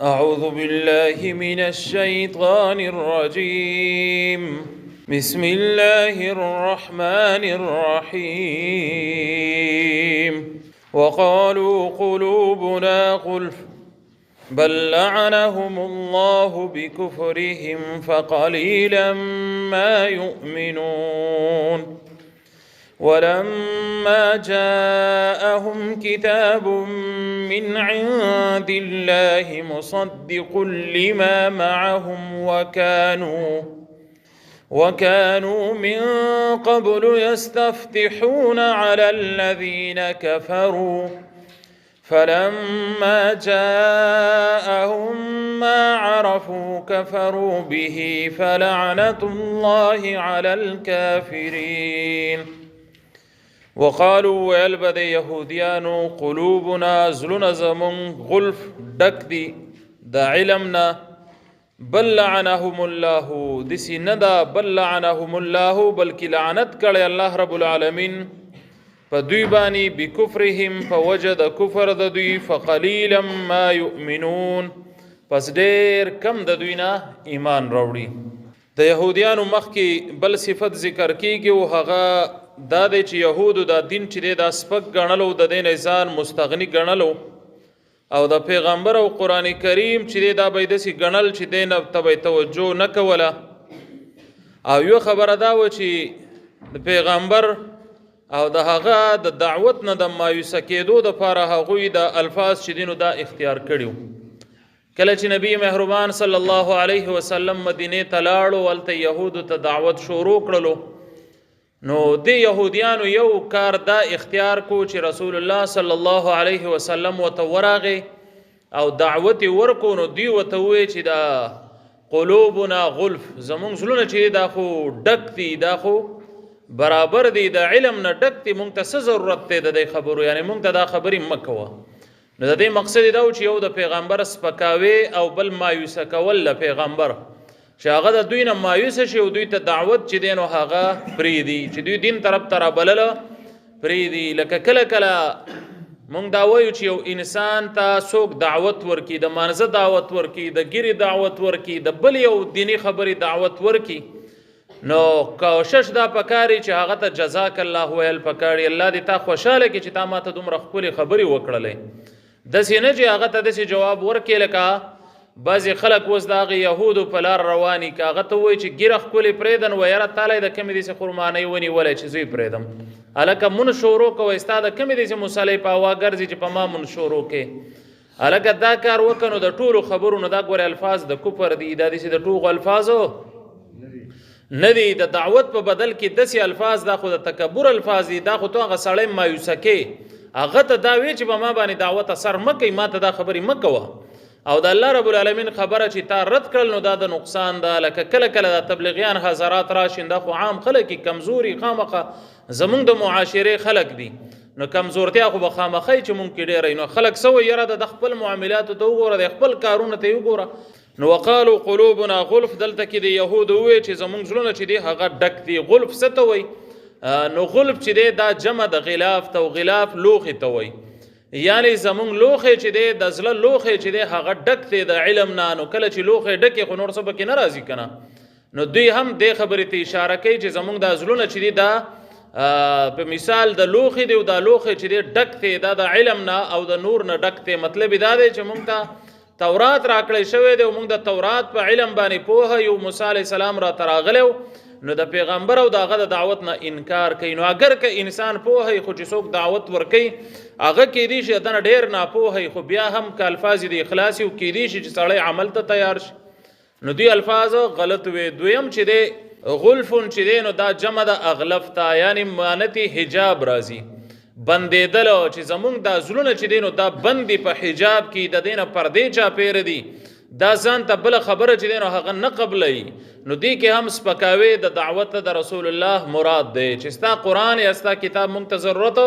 أعوذ بالله من الشيطان الرجيم. بسم الله الرحمن الرحيم. وقالوا قلوبنا غلف بل لعنهم الله بكفرهم فقليلا ما يؤمنون. ولما جاءهم كتاب من عند الله مصدق لما معهم وكانوا من قبل يستفتحون على الذين كفروا فلما جاءهم ما عرفوا كفروا به فلعنة الله على الكافرين. وقالوا ويلبد يهوديانو قلوبنا زلنا زمون غلف دك دي دا علمنا بل لعنهم الله دسی ندا بل لعنهم الله بلکی لعنت کړي الله رب العالمین په دوی باندې بکفرهم فوجد کفر د دوی فقلیلا ما یؤمنون پس ډیر کم د دوی نه ایمان راوړي. د يهوديانو مخکې بل صفت ذکر کیږي او هغه دا دی چې يهودو دا دین چې دی دا سپک ګڼلو د دین ځان مستغنی ګڼلو او د پیغمبر او قران کریم چې دی دا به دسی ګڼل چې دین ته توجه نه کوله. او یو خبره دا و چې د پیغمبر او د هغه د دعوت نه د مایوسه کېدو د پاره هغوی د الفاظ چې دینو دا اختیار کړیو. کله چې نبی مهربان صلی الله علیه وسلم مدینه ته لاړو ولته يهودو ته دعوت شروع کړلو نو د يهوديانو یو کار دا اختیار کو چې رسول الله صلی الله علیه وسلم وتورغه او دعوت ورکو نو دی وتوي چې دا قلوبنا غلف زمون زلون چې دا خو ډک دي دا خو برابر دي د علم نه ډک دي مونږ ته ضرورت دی د خبرو یعنی مونږ ته دا خبرې مکوه. نو د دې مقصد دا و چې یو د پیغمبر سپکاوي او بل مایوسه کول د پیغمبر چې هغه د دوی نه مایوسه شي او دوی ته دعوت چې دین او هغه پریدي چې دوی دین طرف تر بلله پریدي. لکه کله کله مونږ دا وایو چې یو انسان ته څوک دعوت ورکی د مانزه دعوت ورکی د ګری دعوت ورکی د بل یو دینی خبري دعوت ورکی نو کوشش دا پکاري چې هغه ته جزاک الله ویل پکاري الله دې تا خوشاله کی چې تا ماته دومره خپل خبري وکړلې د سینې چې هغه ته د جواب ورکې لکه بعضی خلک وس داغه يهودو په لار رواني کاغه ته وای چې ګیره خپل پریدن و یاره تعالی د کمی دي سه قرباني ونی ولې چې زوی پریدم الکه مون شورو کو استاد کمی دي سه مصالح پاوا ګرځي چې په ما مون شورو کې الکه دا کار وکنو د ټولو خبرونو دا ګور الفاظ د کوپر دي د دې د ټولو الفاظو ندی د دعوت په بدل کې دسی الفاظ دا خو د تکبر الفاظ دي دا خو تو هغه سړی مایوسه کې هغه ته دا وی چې په ما باندې دعوت اثر مکه ما ته دا خبري مکوه او د الله رب العالمین خبره چې تا رد کړل نو دا د نقصان ده. لکه کله کله د تبلیغیان حضرات راشین دا خو عام خلک کمزوري خامخه زمونږ د معاشره خلک دي نو کمزورتیا خو بخامخې چې مونږ کې ډېر نو خلک سو یره د خپل معاملات ته وګوره د خپل کارونه ته وګوره. نو وقالو قلوبنا غلف دلته کې د يهود وې چې زمونږ زلونه چې دی هغه ډک دی. غلف څه ته وای؟ نو غلف چې دی دا جمع د غلاف ته او غلاف لوخي ته وای یعنی زمونږ لوخه چې دی د زله لوخه چې دی هغه ډک دی د علم نه. نو کله چې لوخه ډکه خو نور سبا کې ناراضي کنه نو دوی هم د خبرې ته اشاره کوي چې زمونږ د زلونه چې دی دا په مثال د لوخه دی او د لوخه چې دی ډک دی دا د علم نه او د نور نه ډک دی. مطلب دا دی چې مونږ ته تورات راکړی شوی دی او موږ د تورات په علم باندې پوهه یو موسی علی السلام را تراغلو نو د پیغمبر او دغه د دعوت نه انکار کوي. نو اگر که انسان پوهه خو چې څوک دعوت ورکي هغه کې دي چې دنه ډیر نه پوهه خو بیا هم ک الفاظ د اخلاص او کې دي چې سړی عمل ته تیار شي نو دی الفاظ غلط وي. دویم چې دی غلفون چې دی نو دا جمع د اغلف تا یعنی مانتی حجاب راځي بندیدل چې زمونږ د زلونه چې دینو دا بندي په حجاب کې د دینه پردې چا پیر دي دا ځان ته بل خبره چې دینو هغه نه قبلې نو دی کې هم سپکاوي د دعوت د رسول الله مراد دی چې ستا قران یا ستا کتاب مونږ ته ضرورت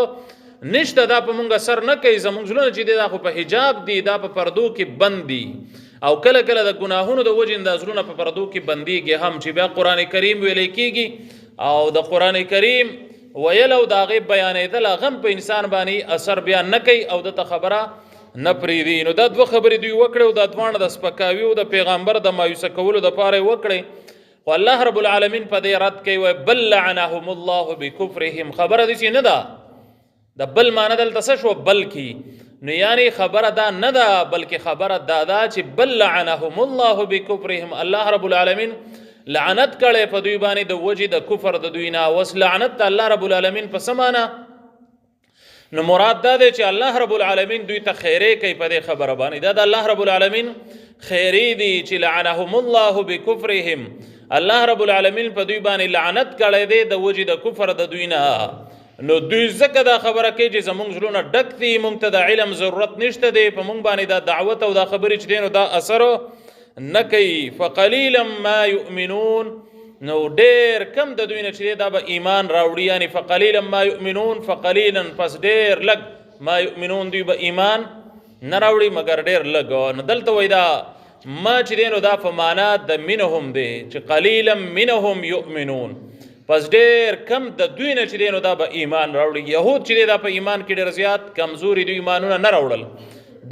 نشته دا په مونږ سر نه کوي زمونږ زلونه چې دا خو په حجاب دي دا په پردو کې بندي او کله کله د ګناهونو د وجې د زلونه په پردو کې بنديږي هم چې بیا قران کریم ویل کېږي او د قران کریم ویلو دا غیب بیانېدل غم په انسان باندې اثر بیان نه کوي او د خبره نه پریدي. نو دا دوه خبرې دوی وکړې او دا دواړه د سپکاوي او د پیغمبر د مایوسه کولو دپاره یې وکړې. خو الله رب العالمین په دې رد کوي وایي بل لعنهم الله بکفرهم. خبره داسې نه ده، د بل معنی دلته څه شو؟ بلکې. نو یعنی خبره دا نه ده، بلکې خبره دا ده چې بل لعنهم الله بکفرهم، الله رب العالمین لعنت کړي په دوی باندې د وجې د کفر د دوی نه. وس لعنت الله رب العالمین په څه معنی؟ نو مراد دا دی چې الله رب العالمین دوی ته خیرې کوي په دې خبره باندې. دا د الله رب العالمین خیرې دي چې لعنهم الله بکفرهم، الله رب العالمین په دوی باندې لعنت کړی دی د وجې د کفر د دوی نه. نو دوی ځکه دا خبره کوي چې زمونږ زړونه ډک دي، مونږ ته د علم ضرورت نشته دی، په مونږ باندې دا دعوت او دا خبرې چې دی نو دا اثر نه کوي. فقلیلا ما یؤمنون، نو ډیر کم د دوی نه چې دا به ایمان راوړي. یعنی فقلیلا ما یؤمنون، فقلیلا پس ډیر لږ، ما یؤمنون دوی به ایمان نه راوړي مګر ډیر لږ. نو دلته وایي دا ما چې دی نو دا په معنا د منهم دی چې قلیلا منهم یؤمنون، پس ډیر کم د دوی نه چې دی نو دا به ایمان راوړي. یهود چې دی دا په ایمان کې ډیر زیات کمزوري، دوی ایمانونه نه راوړل،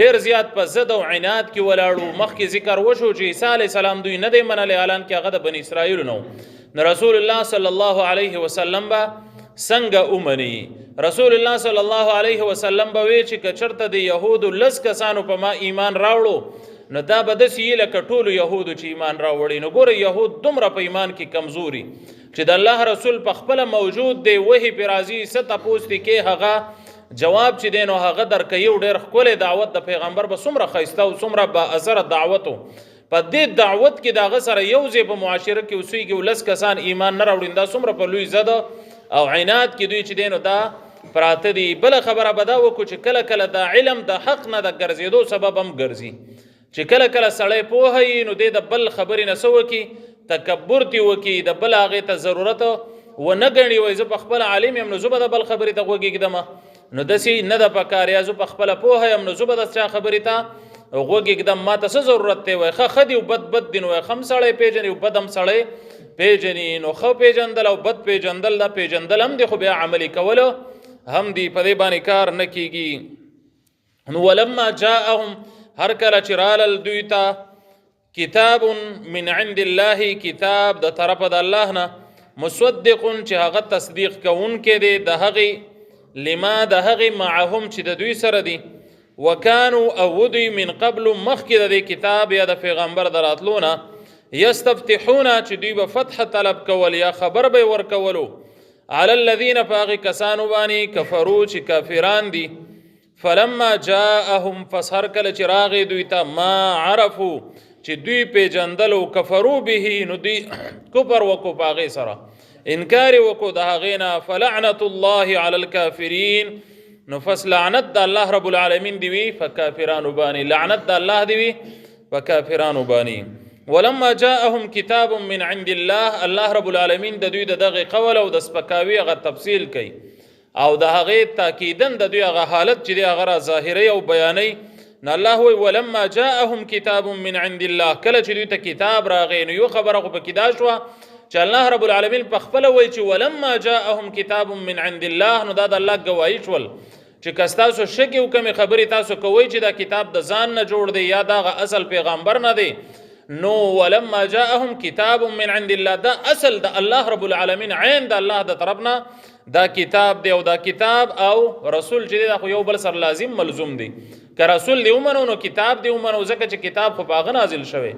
ډیر زیات په ضد او عناد کې ولاړو. مخکې ذکر وشو چې عیسی علیه السلام دوی نه دی منلی، حالان کې هغه د بني اسرائیلو نه و. نو رسول الله صلی الله علیه وسلم به څنګه ومني؟ رسول الله صلی الله علیه وسلم به وی چې که چېرته د یهودو لس کسانو په ما ایمان راوړو نو دا به داسې یې لکه ټولو یهودو چې ایمان راوړي. نو ګوره یهود دومره په ایمان کې کمزوري چې د الله رسول په خپله موجود دی، وحي پې راځي، څه تپوس دې کې هغه جواب چې دی نو هغه درکوي. او ډېر ښکلی دعوت د پیغمبر به څومره ښایسته او څومره با اثره دعوت و. په دې دعوت کې د هغه سره یو ځای په معاشره کې اوسېږي او لس کسان ایمان نه راوړي، دا څومره په لوی ضد او عناد کې دوی چې دی نو دا پراته دي. بله خبره به دا وکړو چې کله کله دا علم د حق نه د ګرځېدو سبب هم ګرځي، چې کله کله سړی پوهه وي نو دی د بل خبرې نه څه وکړي؟ تکبر تې وکړي، د بل هغې ته ضرورت ونه ګڼي. وایي زه په خپله عالم یم نو زه به د بل خبرې ته غوږ ږدم، نو داسې نه ده پکار. یا زه په خپله پوهه یم نو زه به د چا خبرې ته غوږ ږدم، ما ته څه ضرورت دی؟ وایي ښه دي او بد دي. نو وایي ښه هم سړی پېژني او بد هم سړی پېژني. نو ښه پېژندل او بد پېژندل، دا پېژندل هم دی خو بیا عملي کولو هم دی، په دې باندې کار نه کېږي. نو ولما جاءهم، هر کله چې رالل دوی ته کتاب من عند الله، کتاب د طرفه د الله نه، مصدق چې هغه تصدیق کوونکی دی د هغې لما د هغې معهم چې د دوی سره دي. وکانو او دوی من قبل مخکې د دې کتاب یا د پیغمبر د راتلو نه یستفتحونه چې دوی به فتح طلب کول یا خبر به ورکولو علی الذین په هغې کسانو باندې کفرو چې کافران دي. فلما جاءهم، پس هر کله چې راغې دوی ته ما عرفو چې دوی پیژندل او کفرو به، نو دوی کفر وکړو په هغې سره، انکار یې وکړو د هغې نه. فلعنة الله علی الکافرین، نو پس لعنت د الله رب العالمین دی وي په کافرانو باندې، لعنت د الله دی وي په کافرانو باندې. ولما جاءهم کتاب من عند الله، الله رب العالمین د دوی د دغې قول او د سپکاوي هغه تفصیل کوي او د هغې تاکیدن د دوی هغه حالت چې دی هغه را ظاهروي او بیانوي. نو الله وایي ولما جاءهم کتاب من عند الله، کله چې دوی ته کتاب راغی نو یو خبره خو پکې دا شوه چې الله رب العالمین په خپله وایي چې ولما جاءهم کتاب من عند الله، نو دا د الله ګواهي شول چې که ستاسو شک او کمې خبرې تاسو کوئ چې دا کتاب د ځان نه جوړ دی یا دا هغه اصل پیغمبر نه دی، نو ولما جاءهم کتاب من عند الله، دا اصل د الله رب العالمین عین د الله د طرف نه دا کتاب دی. او دا کتاب او رسول چې دی دا خو یو بل سره لازم ملزوم دی. که رسول دی ومنو نو کتاب دی ومنو، ځکه چې کتاب خو په هغه نازل شوی،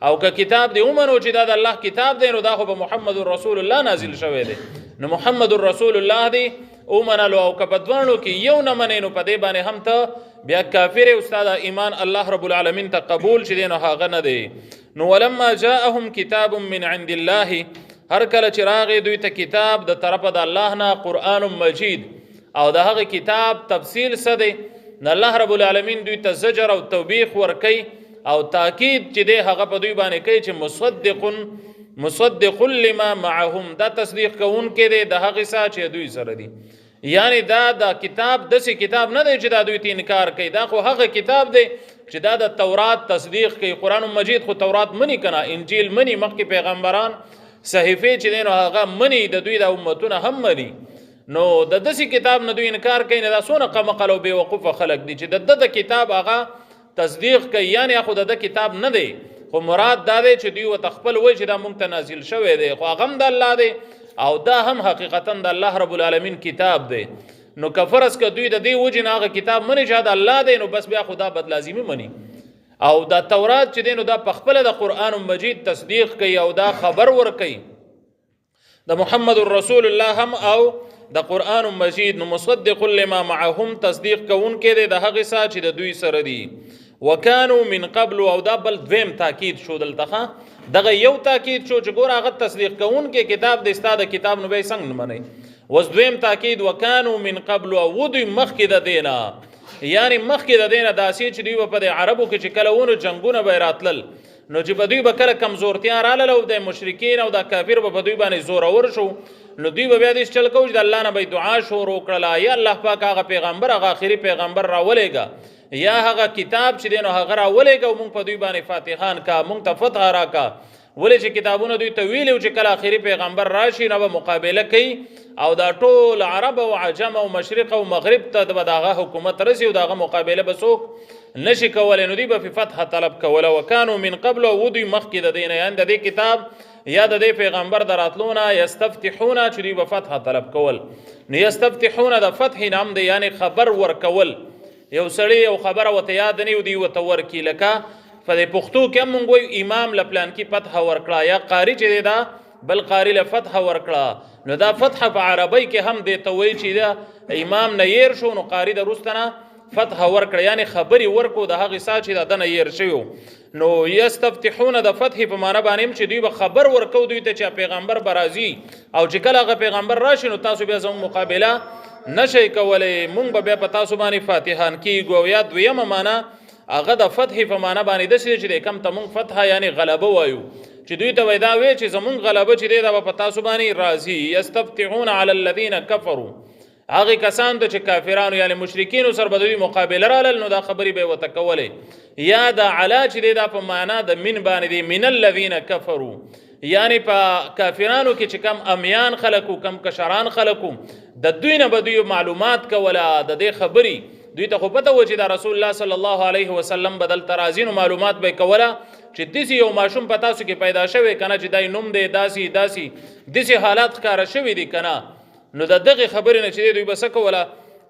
او که کتاب دی ومنو چې دا د الله کتاب دی نو دا خو به محمد رسول الله نازل شوی دی. نو محمد رسول الله دی ومنلو، او که په دواړو کې یو نه منې نو په دې باندې هم ته بیا کافر یې، استاد ایمان الله رب العالمین ته قبول چې دی نو هغه نه دی. نو ولما جاءهم کتاب من عند الله، هر کله چې راغی دوی ته کتاب د طرفه د الله نه، قرآن مجید، او د هغه کتاب تفصیل څه دی نو الله رب العالمین دوی ته زجر او توبیخ ورکوي او تاکید چې دی هغه په دوی باندې کوي چې مصدق لما معهم، دا تصدیق کوونکی دی د هغې څه چې دوی سره دي. یعنی دا کتاب داسې کتاب نه دی چې دا دوی ته انکار کوي، دا خو هغه کتاب دی چې دا د تورات تصدیق کوي. قرآن مجید خو تورات منی کنه، انجیل منی، مخکې پیغمبران صحیفې چې دی نو هغه منی، د دوی د امتونه هم منی. نو د دسی کتاب نه دوی انکار کوي نه دا سونه قمقل او بیوقوف خلق دي چې د کتاب هغه تصدیق کوي یعنی خو د کتاب نه دی خو مراد دا دی چې دوی وتخپل وای چې دا مونږ ته نازل شوی دی خو هغه هم د الله دی او دا هم حقیقتا د الله رب العالمین کتاب دی نو کفرس که دوی د دې وجه نه هغه کتاب منی چې د الله دی نو بس بیا خدا بد لازمی منی او دا تورات چې دی نو دا په خپل د قرآن مجید تصدیق کوي او دا خبر ور کوي د محمد رسول الله هم او د قرآن مجید نو مصدق لما معهم تصدیق کوونکی دی د هغه څه چې د دوی سره دی وکانو من قبل او دا بل دویم تاکید شو دلته دغه یو تاکید شو چې ګور هغه تصدیق کوونکی کتاب د استاد کتاب نو به څنګه منی وس دویم تاکید وکانو من قبل او دوی مخکې د دینا یعنی مخکې د دینا داسې چې دوی په عربو کې چې کله ونه جنگونه به راتلل نو چې بدوی به کله کمزورتیا رااله او د مشرکین او د کافر به دوی باندې زور اور شو نو دوی به بیا دې چل کوج د الله نه به دعا شروع کړه یا الله پاک هغه پیغمبر هغه اخیری پیغمبر راولېګا یا هغه کتاب چې دینو هغه راولېګا او مونږ په دوی باندې فاتحان کا مونږ ته فتح راکا ولې چې کتابونه دوی طویل او چې کله اخیری پیغمبر راشي نو به مقابله کوي او دا ټول عرب او عجم او مشرق او مغرب ته دغه حکومت رسي او دغه مقابله بسوک نشي کولای نو دوی به فتح طلب کوله وکانو من قبل او دوی مخکې د دین یان د کتاب یا د پیغمبر دراتلونه یستفتحون چې دوی به فتح طلب کول نو یستفتحون د فتح نام دی یعنی خبر ور کول یو سړی یو خبره وته یاد نه دی وته ورکی لکه په پښتو کې مونږ وایو امام لپلان کې فتح ورکړه یا قاری چې دا بل قاری له فتح ورکړه نو دا فتح په عربی کې هم دی ته وایي چې دا امام نه ير شو نو قاری د روستنه فتح ورکړه یعنی خبري ورکو د هغه سات چې د نه ير شو نو یستفتحون د فتح په معنی باندې چې دوی به خبر ورکو دوی ته چې پیغمبر برازي او چې کله هغه پیغمبر راشي نو تاسو بیا زموږ مقابله نشي کولای مونږ به بیا په تاسو باندې فاتحان کیږو یا دویمه معنی هغه د فتح په معنی باندې د چې کم ته مونږ فتح یعنی غلبه وایو چې دوی ته ودا وی چې زمونږ غلبه چې دی دا په تاسو باندې راضي یستفتحون علی الذین کفروا هغه کسان ته چې کافرانو یعنی مشرکین سره بدوی مقابله رالل نو دا خبري به وتکوله یا دا علا چې دی دا په معنا د من باندې دی من الذین کفروا یعنی په کافرانو کې چې کم امیان خلقو کم کشران خلقو د دوی نه بدوی معلومات کوله د دې خبري دوی ته خو پته و چې دا رسول الله صلی الله علیه وسلم بدل ترازین معلومات به کوله چې دسی یو ماشوم په تاسو کې پیدا شوی کنه چې دای نوم دی داسی دسی حالات ښکار شوی دي کنه نو دغه خبرې نه چې دوی بس کوله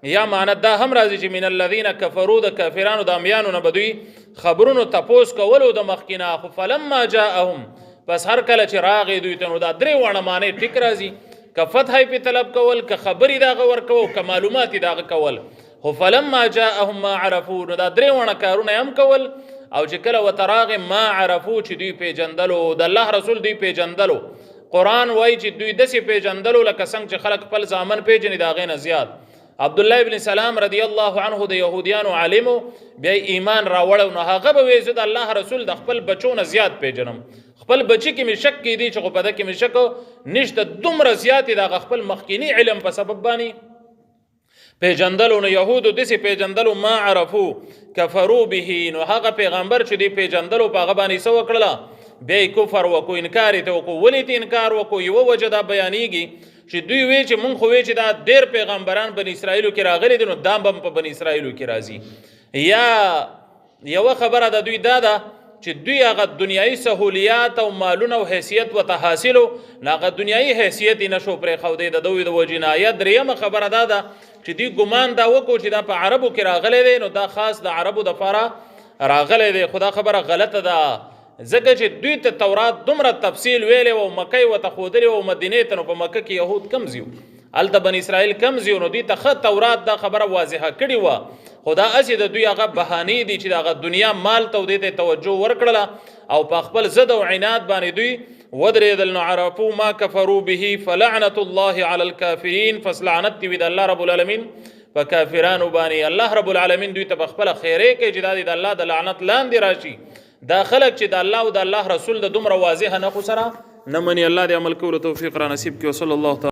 یا معنی دا هم راځي چې من الذین کفروا د کافرانو د امیانو نه بدوی خبرونو تپوس کولو د مخکینه خو فلما جاءهم بس هر کله چې راغی دوی ته نو دا درې وړه معنی ټیک راځي ک فتح په طلب کول ک خبري دا غور کو ک معلومات دا کول خو فلما جاءهم ما عرفوا نو دا درې وړه کارونه هم کول او چې کله وتراغ ما عرفوا چې دوی پیجندلو د الله رسول دوی پیجندلو قرآن وای چې دوی دسی پیجندلو لکه څنګه چې خلق خپل ځامن پیجنې دا غینه زیات عبد الله ابن سلام رضی الله عنه د يهوديانو عالمو بیا ایمان راوړو نو هغه به وې د الله رسول د خپل بچو نه زیات پیجنم خپل بچی کې مې شک کې دي چې په دې کې مې شک نشته دومره زیات د خپل مخکینی علم په سبب باندې پیجندلو نو يهودو دسی پیجندلو ما عرفو کفرو به نو هغه پیغمبر چې دی پیجندلو په هغه باندې سو کړله به کفر وکو انکار ته وکو ولې ته انکار وکو یو وجدا بیانېږي چې دوی وی چې مونږ خو وی چې دا ډېر پیغمبران بن اسرائیلو کې راغلي دي نو دام بم په بن اسرائیلو کې راځي یا یو خبره د دوی دا چې دوی هغه دنیایي سہولیات او مالونه او حیثیت وته حاصلو هغه دنیایي حیثیت نشو پرې خو د دوی د وجینا یا دریمه خبره دا چې دی ګمان دا وکړو چې دا په عربو کې راغلی دی نو دا خاص د عربو د لپاره راغلی دی خدا خبره غلطه ده ځکه چې دوی ته تورات دومره تفصیل ویلی او مکې ورته ښودلې او مدینې ته نو په مکه کې یهود کم ځي هلته بن اسرائیل کم ځي نو دوی ته ښه تورات دا خبره واضحه کړې وه خو دا هسې د دوی هغه بهانې دي چې د هغه دنیا مال ته دې ته توجه ورکړله او په خپل ضد او عناد باندې دوی ودرېدل نو عرفوا ما کفروا به فلعنة الله على الكافرین فلعنت وي د الله رب العالمین په کافرانو باندې الله رب العالمین دوی ته خپل خیرې کوي چې د الله د لعنت لاندې راشي دا خلق چې د الله او د الله رسول د دومره واضحه نه خو سره نه مني الله دې عمل کولو توفیق را نصیب کړي صلی الله تعالی